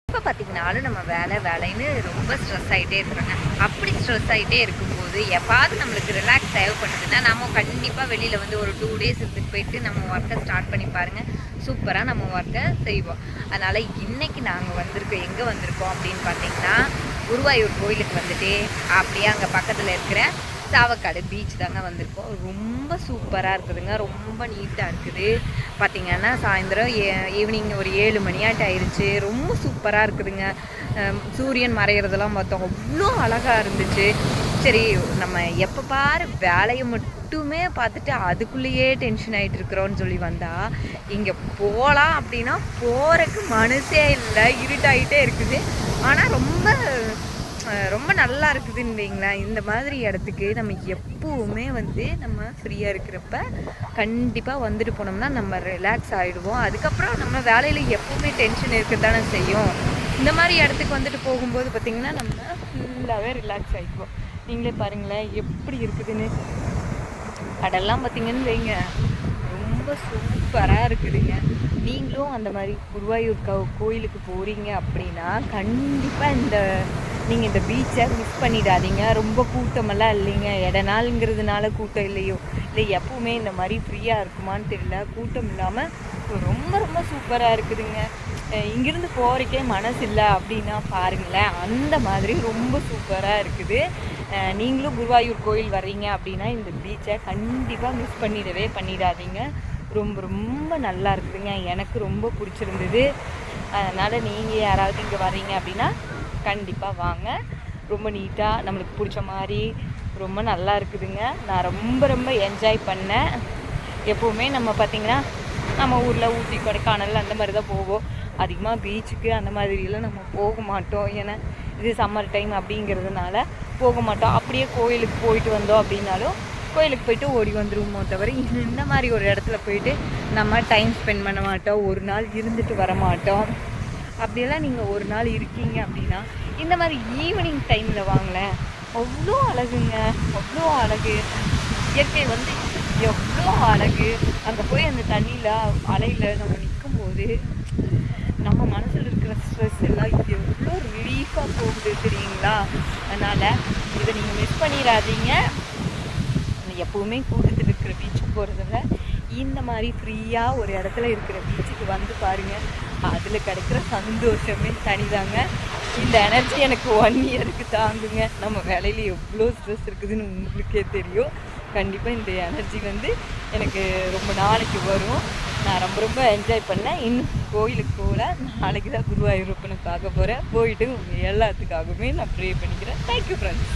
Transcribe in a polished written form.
இப்போ பார்த்தீங்கனாலும் நம்ம வேலைன்னு ரொம்ப ஸ்ட்ரெஸ் ஆகிட்டே இருக்கிறோங்க. அப்படி ஸ்ட்ரெஸ் ஆகிட்டே இருக்கும்போது எப்பாவது நம்மளுக்கு ரிலாக்ஸ் தேவைப்படுதுன்னா நம்ம கண்டிப்பாக வெளியில் வந்து ஒரு 2 டேஸ் இருந்துட்டு போயிட்டு நம்ம ஒர்க்கை ஸ்டார்ட் பண்ணி பாருங்கள். சூப்பராக நம்ம ஒர்க்கை செய்வோம். அதனால் இன்றைக்கி நாங்கள் வந்திருக்கோம், எங்கே வந்திருக்கோம் அப்படின்னு பார்த்தீங்கன்னா குருவாயூர் கோயிலுக்கு வந்துட்டு அப்படியே அங்கே பக்கத்தில் இருக்கிற சாவக்காடு பீச் தாங்க வந்திருக்கோம். ரொம்ப சூப்பராக இருக்குதுங்க, ரொம்ப நீட்டாக இருக்குது. பார்த்திங்கன்னா சாயந்தரம் ஈவினிங் ஒரு 7 மணியாட்டு ஆயிடுச்சு. ரொம்ப சூப்பராக இருக்குதுங்க. சூரியன் மறைகிறதெல்லாம் பார்த்தோம், அவ்வளோ அழகாக இருந்துச்சு. சரி, நம்ம எப்போ பாரு வேலையை மட்டுமே பார்த்துட்டு அதுக்குள்ளேயே டென்ஷன் ஆகிட்டு இருக்கிறோன்னு சொல்லி வந்தால் இங்கே போகலாம் அப்படின்னா போகிறதுக்கு மனசே இல்லை, இருட்டாகிட்டே இருக்குது. ஆனால் ரொம்ப நல்லா இருக்குதுன்னு வைங்களேன். இந்த மாதிரி இடத்துக்கு நம்ம எப்போவுமே வந்து நம்ம ஃப்ரீயாக இருக்கிறப்ப கண்டிப்பாக வந்துட்டு போனோம்னா நம்ம ரிலாக்ஸ் ஆகிடுவோம். அதுக்கப்புறம் நம்ம வேலையில் எப்போவுமே டென்ஷன் இருக்க தானே செய்யும். இந்த மாதிரி இடத்துக்கு வந்துட்டு போகும்போது பார்த்திங்கன்னா நம்ம ஃபுல்லாகவே ரிலாக்ஸ் ஆகிக்குவோம். நீங்களே பாருங்களேன் எப்படி இருக்குதுன்னு. கடல்லாம் பார்த்திங்கன்னு வைங்க, ரொம்ப சூப்பராக இருக்குதுங்க. நீங்களும் அந்த மாதிரி குருவாயூர் கோயிலுக்கு போகிறீங்க அப்படின்னா கண்டிப்பாக நீங்கள் இந்த பீச்சை மிஸ் பண்ணிடாதீங்க. ரொம்ப கூட்டமெல்லாம் இல்லைங்க. நாளுங்கிறதுனால கூட்டம் இல்லையோ இல்லை எப்போவுமே இந்த மாதிரி ஃப்ரீயாக இருக்குமான்னு தெரியல, கூட்டம் இல்லாமல் ரொம்ப சூப்பராக இருக்குதுங்க. இங்கேருந்து போகிறக்கே மனசு இல்லை அப்படின்னா பாருங்களேன், அந்த மாதிரி ரொம்ப சூப்பராக இருக்குது. நீங்களும் குருவாயூர் கோயில் வர்றீங்க அப்படின்னா இந்த பீச்சை கண்டிப்பாக மிஸ் பண்ணிடாதீங்க. ரொம்ப நல்லா இருக்குதுங்க. எனக்கு ரொம்ப பிடிச்சிருந்தது. அதனால் நீங்கள் யாராவது இங்கே வர்றீங்க அப்படின்னா கண்டிப்பாக வாங்க. ரொம்ப நீட்டாக நம்மளுக்கு பிடிச்ச மாதிரி ரொம்ப நல்லா இருக்குதுங்க. நான் ரொம்ப என்ஜாய் பண்ணேன். எப்போவுமே நம்ம பார்த்திங்கன்னா நம்ம ஊரில் ஊட்டி கொடைக்கானல் அந்த மாதிரி தான் போவோம். அதிகமாக பீச்சுக்கு அந்த மாதிரிலாம் நம்ம போக மாட்டோம். ஏன்னா இது சம்மர் டைம் அப்படிங்கிறதுனால போக மாட்டோம். அப்படியே கோயிலுக்கு போயிட்டு வந்தோம் அப்படின்னாலும் கோயிலுக்கு போயிட்டு ஓடி வந்துடுவோமோ தவிர இந்த மாதிரி ஒரு இடத்துல போயிட்டு நம்ம டைம் ஸ்பெண்ட் பண்ண மாட்டோம். ஒரு நாள் இருந்துட்டு வர மாட்டோம். அப்படியெல்லாம் நீங்கள் ஒரு நாள் இருக்கீங்க அப்படின்னா இந்த மாதிரி ஈவினிங் டைமில் வாங்களேன், அவ்வளோ அழகுங்க, அவ்வளோ அழகு. இயற்கை வந்து எவ்வளோ அழகு. அங்கே போய் அந்த தண்ணியில் அலையில் நம்ம நிற்கும்போது நம்ம மனசில் இருக்கிற ஸ்ட்ரெஸ் எல்லாம் எவ்வளோ ரிலீஃபாக போகுது தெரியுங்களா. அதனால் இதை நீங்கள் மிஸ் பண்ணிடாதீங்க. எப்போவுமே கூட்டத்தில் இருக்கிற பீச்சுக்கு போகிறத விட இந்த மாதிரி ஃப்ரீயாக ஒரு இடத்துல இருக்கிற பீச்சுக்கு வந்து பாருங்கள். அதில் கிடைக்கிற சந்தோஷமே தனிதாங்க. இந்த எனர்ஜி எனக்கு 1 இயருக்கு தாங்குங்க. நம்ம வேலையில் எவ்வளோ ஸ்ட்ரெஸ் இருக்குதுன்னு உங்களுக்கே தெரியும். கண்டிப்பாக இந்த எனர்ஜி வந்து எனக்கு ரொம்ப நாளைக்கு வரும். நான் ரொம்ப என்ஜாய் பண்ணேன். இன்னும் கோயிலுக்கு போகல. நாளைக்கு தான் குருவாயூரப்பனை பார்க்க போகிறேன். போயிட்டு எல்லாத்துக்காகவுமே நான் ப்ரே பண்ணிக்கிறேன். Thank you friends.